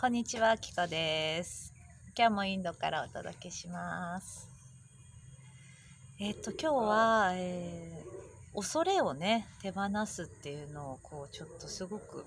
こんにちは、キコです。今日もインドからお届けします。今日は、恐れをね、手放すっていうのをちょっとすごく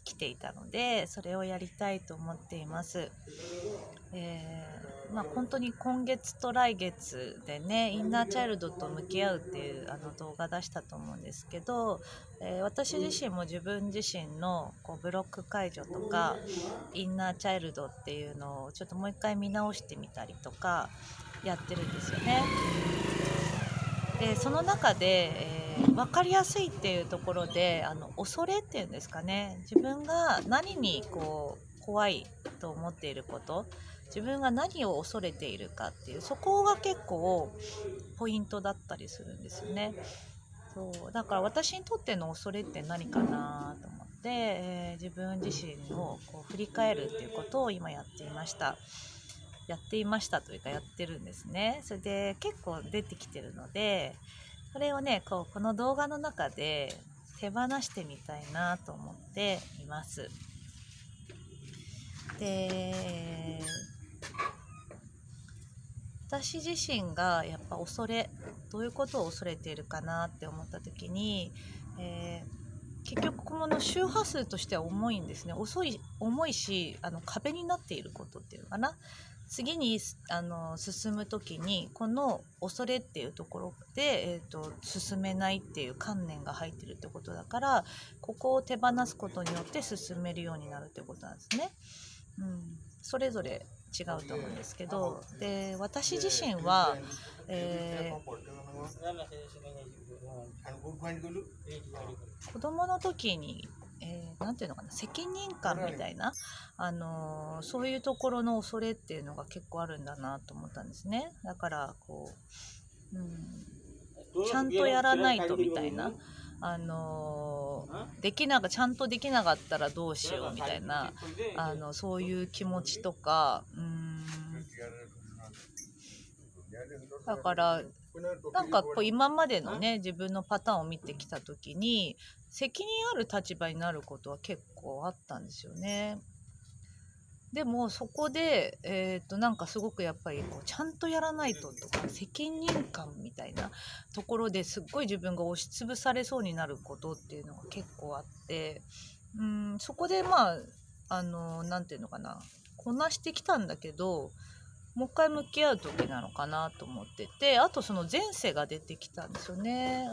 来ていたので、それをやりたいと思っています。本当に今月と来月でね、インナーチャイルドと向き合うっていう動画出したと思うんですけど、私自身も自分自身のブロック解除とかインナーチャイルドっていうのをちょっともう一回見直してみたりとかやってるんですよね。でその中で、分かりやすいっていうところで恐れっていうんですかね、自分が何に怖いと思っていること、自分が何を恐れているかっていう、そこが結構ポイントだったりするんですよね。そうだから私にとっての恐れって何かなと思って、自分自身を振り返るっていうことを今やっていました。というかやってるんですね。それで結構出てきてるので、それをねこの動画の中で手放してみたいなと思っています。で、私自身がやっぱどういうことを恐れているかなって思った時に、結局この周波数としては重いんですね。重いし、壁になっていることっていうのかな。次に進む時にこの恐れっていうところで、進めないっていう観念が入ってるってことだから、ここを手放すことによって進めるようになるってことなんですね。それぞれ違うと思うんですけど、で私自身は、子供の時に、なんていうのかな、責任感みたいな、そういうところの恐れっていうのが結構あるんだなと思ったんですね。だからちゃんとやらないとみたいな、ちゃんとできなかったらどうしようみたいな、そういう気持ちとか、だからなんか今までのね自分のパターンを見てきた時に、責任ある立場になることは結構あったんですよね。でもそこで、なんかすごくやっぱりちゃんとやらないととか、責任感みたいなところですっごい自分が押しつぶされそうになることっていうのが結構あって、そこでなんていうのかな、こなしてきたんだけど、もう一回向き合う時なのかなと思ってて、あとその前世が出てきたんですよね。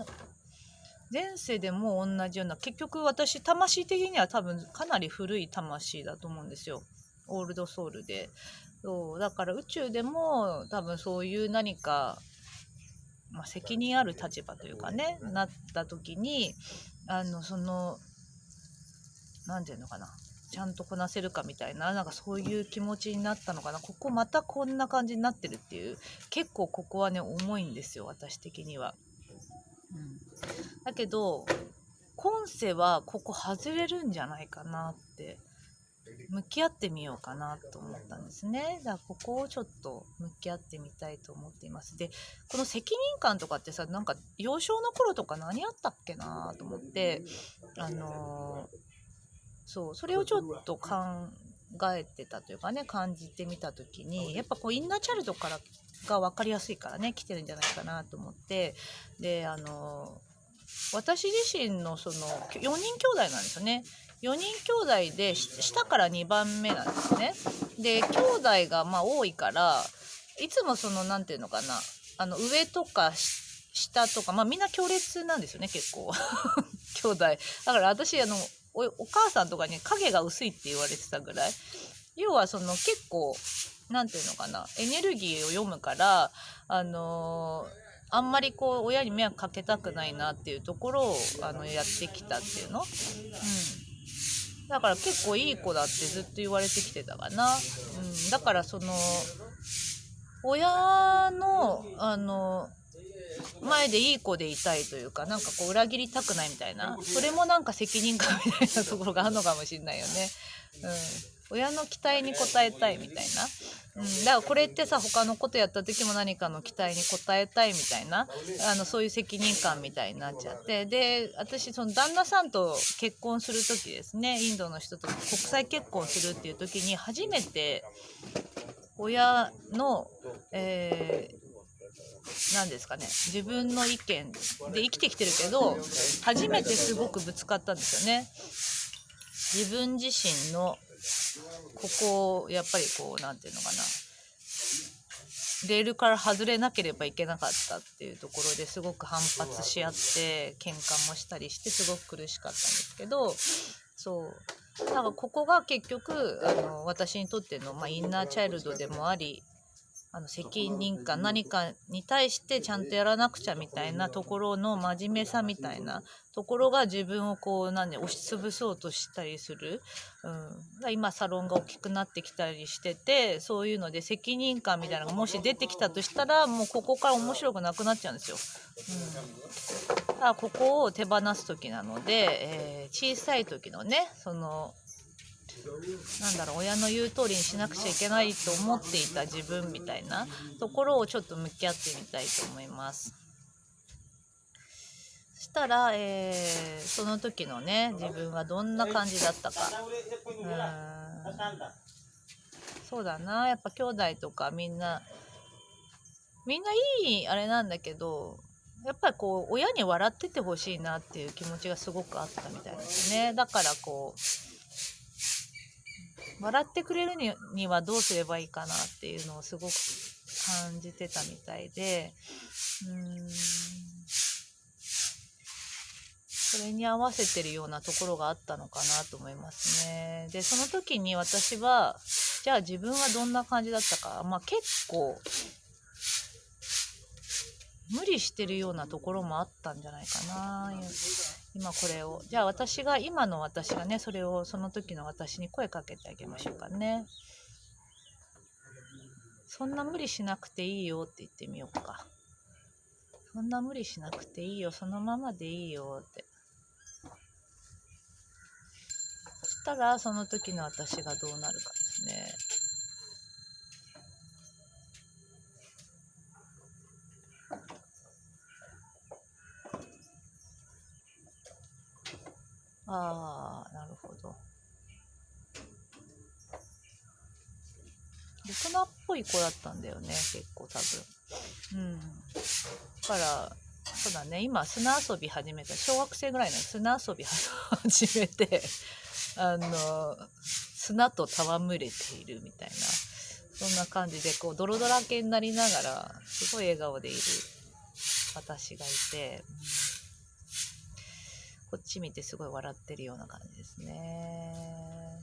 前世でも同じような、結局私魂的には多分かなり古い魂だと思うんですよ。オールドソウルで。そうだから宇宙でも多分そういう何か、責任ある立場というかね、なった時になんていうのかな、ちゃんとこなせるかみたいな、なんかそういう気持ちになったのかな。ここまたこんな感じになってるっていう、結構ここはね重いんですよ、私的には。だけど今世はここ外れるんじゃないかなって、向き合ってみようかなと思ったんですね。だからここをちょっと向き合ってみたいと思っています。でこの責任感とかってさ、なんか幼少の頃とか何あったっけなと思って、それをちょっと考えてたというかね、感じてみた時に、やっぱインナーチャイルドからが分かりやすいからね、来てるんじゃないかなと思って、で私自身のその4人兄弟なんですよね。4人兄弟で下から2番目なんですね。で兄弟が多いから、いつもなんていうのかな、上とか下とか、みんな強烈なんですよね、結構兄弟だから。私お母さんとかに影が薄いって言われてたぐらい、要は結構なんていうのかな、エネルギーを読むから、あんまり親に迷惑かけたくないなっていうところをやってきたっていうの、だから結構いい子だってずっと言われてきてたかな。だから親の前でいい子でいたいというか、なんか裏切りたくないみたいな、それもなんか責任感みたいなところがあるのかもしれないよね。親の期待に応えたいみたいな、だからこれってさ、他のことやった時も何かの期待に応えたいみたいな、そういう責任感みたいになっちゃって、で私その旦那さんと結婚する時ですね、インドの人と国際結婚するっていう時に初めて親の、何ですかね、自分の意見で生きてきてるけど初めてすごくぶつかったんですよね。自分自身のここをやっぱりこうなんていうのかな、レールから外れなければいけなかったっていうところですごく反発し合って喧嘩もしたりしてすごく苦しかったんですけど、そうだからここが結局私にとっての、インナーチャイルドでもあり、責任感、何かに対してちゃんとやらなくちゃみたいなところの真面目さみたいなところが自分をこう押しつぶそうとしたりする、今サロンが大きくなってきたりしてて、そういうので責任感みたいなのがもし出てきたとしたらもうここから面白くなくなっちゃうんですよ。だからここを手放す時なので、小さい時のね、親の言う通りにしなくちゃいけないと思っていた自分みたいなところをちょっと向き合ってみたいと思います。そしたら、その時のね自分はどんな感じだったか、そうだな、やっぱ兄弟とかみんないいあれなんだけど、やっぱりこう親に笑っててほしいなっていう気持ちがすごくあったみたいですね。だからこう笑ってくれるにはどうすればいいかなっていうのをすごく感じてたみたいで、それに合わせてるようなところがあったのかなと思いますね。でその時に私はじゃあ自分はどんな感じだったか、結構無理してるようなところもあったんじゃないかな。今これをじゃあ今の私がね、それをその時の私に声かけてあげましょうかね。そんな無理しなくていいよって言ってみようか。そんな無理しなくていいよ、そのままでいいよって。そしたらその時の私がどうなるかですね。なるほど。大人っぽい子だったんだよね、結構多分。だからそうだね、今砂遊び始めた、小学生ぐらいの砂遊び始めて砂と戯れているみたいな、そんな感じでこう泥だらけになりながらすごい笑顔でいる私がいて、こっち見てすごい笑ってるような感じですね。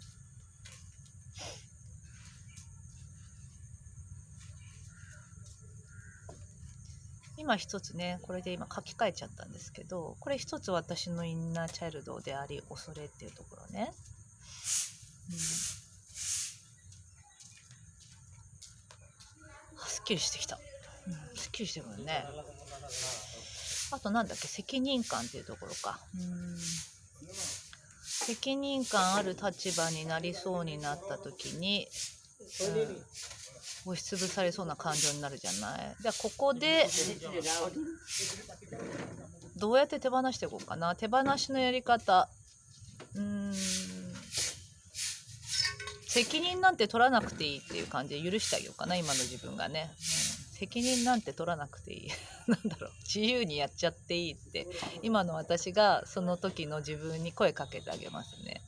今一つね、これで今書き換えちゃったんですけど、これ一つ私のインナーチャイルドであり恐れっていうところね。すっきりしてきた。すっきりしてるもんね。あとなんだっけ、責任感っていうところか。責任感ある立場になりそうになった時に、押しつぶされそうな感情になるじゃない。じゃあここでどうやって手放していこうかな。手放しのやり方、責任なんて取らなくていいっていう感じで許してあげようかな、今の自分がね。責任なんて取らなくていい自由にやっちゃっていいって今の私がその時の自分に声かけてあげますね。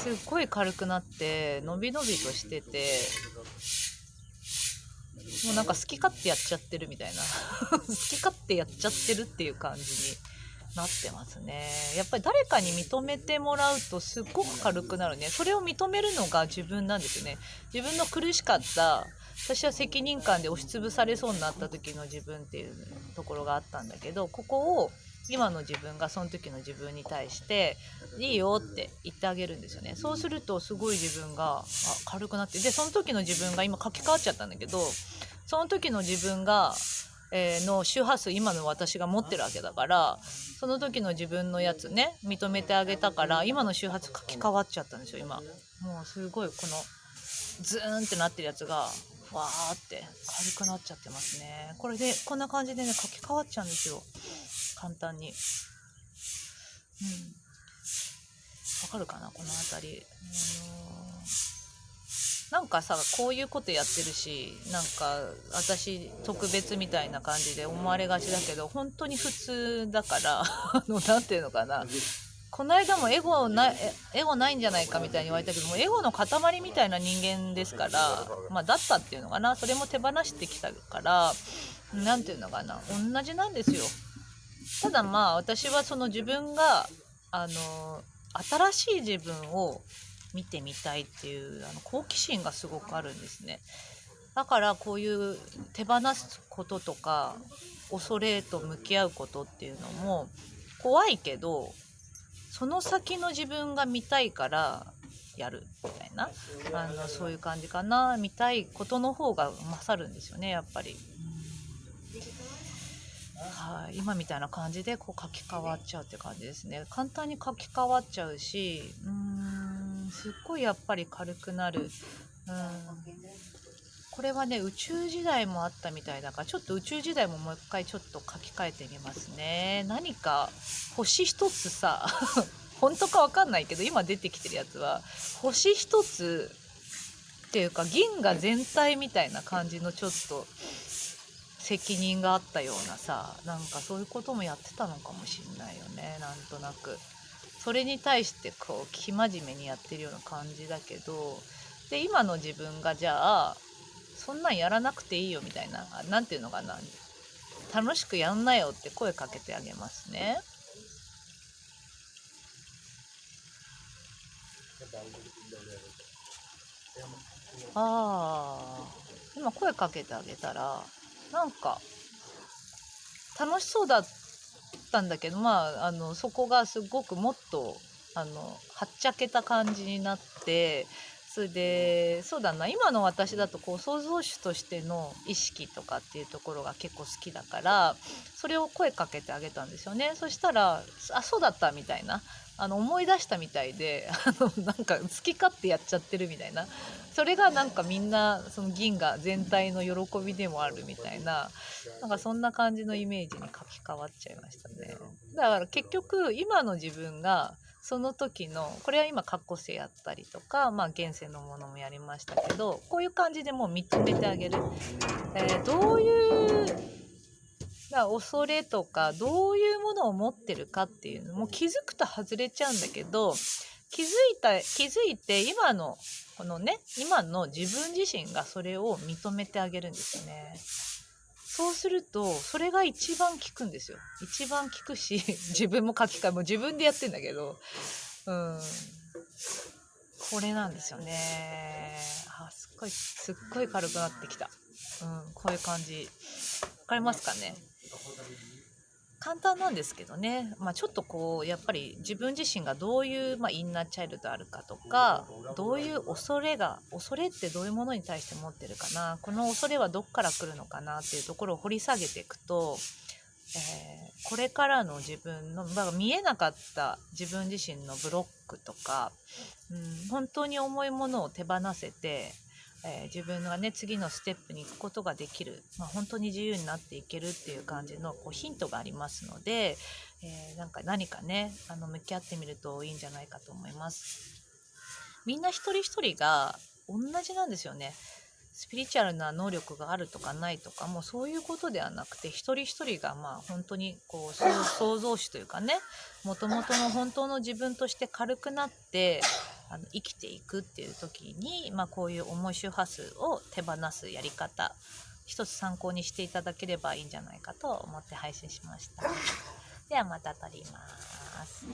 すっごい軽くなってのびのびとしてて、もうなんか好き勝手やっちゃってるみたいな好き勝手やっちゃってるっていう感じになってますね。やっぱり誰かに認めてもらうとすっごく軽くなるね。それを認めるのが自分なんですよね。自分の苦しかった、私は責任感で押しつぶされそうになった時の自分っていうところがあったんだけど、ここを今の自分がその時の自分に対していいよって言ってあげるんですよね。そうするとすごい自分が軽くなって、でその時の自分が今書き換わっちゃったんだけど、その時の自分が、の周波数今の私が持ってるわけだから、その時の自分のやつね認めてあげたから、今の周波数書き換わっちゃったんですよ今。もうすごいこのズーンってなってるやつがわーって軽くなっちゃってますね。これでこんな感じでね書き換わっちゃうんですよ、簡単に。わかるかなこの辺り。なんかさ、こういうことやってるし、なんか私特別みたいな感じで思われがちだけど、本当に普通だからなんていうのかな、この間もエゴないんじゃないかみたいに言われたけども、エゴの塊みたいな人間ですから、だったっていうのかな、それも手放してきたから、なんていうのかな、同じなんですよ。ただ私はその自分が新しい自分を見てみたいっていう好奇心がすごくあるんですね。だからこういう手放すこととか恐れと向き合うことっていうのも怖いけど、その先の自分が見たいからやるみたいな、そういう感じかな。見たいことの方が勝るんですよね、やっぱり。はい、今みたいな感じでこう書き換わっちゃうって感じですね。簡単に書き換わっちゃうし、すっごいやっぱり軽くなる。これはね宇宙時代もあったみたいだから、ちょっと宇宙時代ももう一回ちょっと書き換えてみますね。何か星一つさ本当か分かんないけど、今出てきてるやつは星一つっていうか銀河全体みたいな感じのちょっと責任があったようなさ、なんかそういうこともやってたのかもしんないよね、なんとなく。それに対してこう生真面目にやってるような感じだけど、で今の自分がじゃあそんなんやらなくていいよみたいな、なんていうのかな、楽しくやんなよって声かけてあげますね。今声かけてあげたらなんか楽しそうだったんだけど、そこがすごくもっとはっちゃけた感じになって、それでそうだな、今の私だとこう創造主としての意識とかっていうところが結構好きだから、それを声かけてあげたんですよね。そしたらそうだったみたいな、思い出したみたいでなんか好き勝手やっちゃってるみたいな、それがなんかみんなその銀河全体の喜びでもあるみたいな、なんかそんな感じのイメージに書き換わっちゃいましたね。だから結局今の自分がその時の、これは今過去世やったりとか、現世のものもやりましたけど、こういう感じでもう見つめてあげる、どういう恐れとかどういうものを持ってるかっていうのも気づくと外れちゃうんだけど、気づいて今のこのね、今の自分自身がそれを認めてあげるんですよね。そうするとそれが一番効くんですよ。一番効くし自分も書き換えも自分でやってんだけど、これなんですよね。すっごい軽くなってきた。こういう感じわかりますかね。簡単なんですけどね、ちょっとこうやっぱり自分自身がどういう、インナーチャイルドあるかとか、どういう恐れってどういうものに対して持ってるかな、この恐れはどっから来るのかなっていうところを掘り下げていくと、これからの自分の、見えなかった自分自身のブロックとか、本当に重いものを手放せて、自分がね次のステップに行くことができる、本当に自由になっていけるっていう感じのこうヒントがありますので、何かね向き合ってみるといいんじゃないかと思います。みんな一人一人が同じなんですよね。スピリチュアルな能力があるとかないとか、もうそういうことではなくて、一人一人が本当にこう創造主というかね、もともとの本当の自分として軽くなって生きていくっていう時に、こういう重い周波数を手放すやり方、一つ参考にしていただければいいんじゃないかと思って配信しました。ではまた撮ります。